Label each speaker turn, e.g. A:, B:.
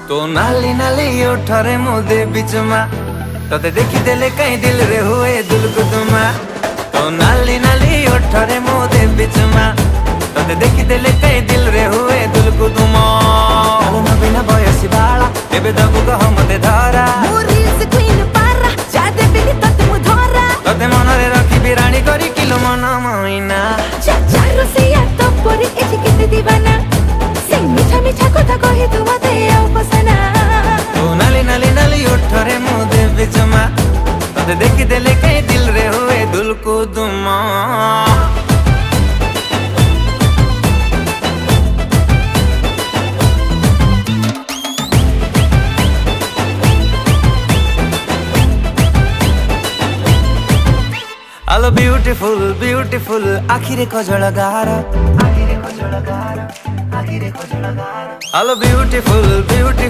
A: तो नाली नाली ओठरे मुदे बिचमा तते देखी देले कहीं दिल रे हुए दुलकुदुमा। तो नाली नाली ओठरे मुदे बिचमा तते देखी देले कहीं दिल रे हुए दुलकुदुमा। आलो नबीना बयसी बाला एबे दबु कह मते धरा
B: मोरिस क्वीन पारा जादे बिनी तते मु धरा
A: तते मनरे रखी बिराणी करी किलो मन मइना।
B: चाचारो सिया तो परी एठी केते दीवाना से मीठा मीठा कथा कहि तू मते आउ पसना।
A: तो नाली नाली नाली ओठरे मुदे बिचमा तते देखी देले कहीं दिल रे हुए दुलकुदुमा। Hello beautiful beautiful आखिरे कजळ गार Hello beautiful beautiful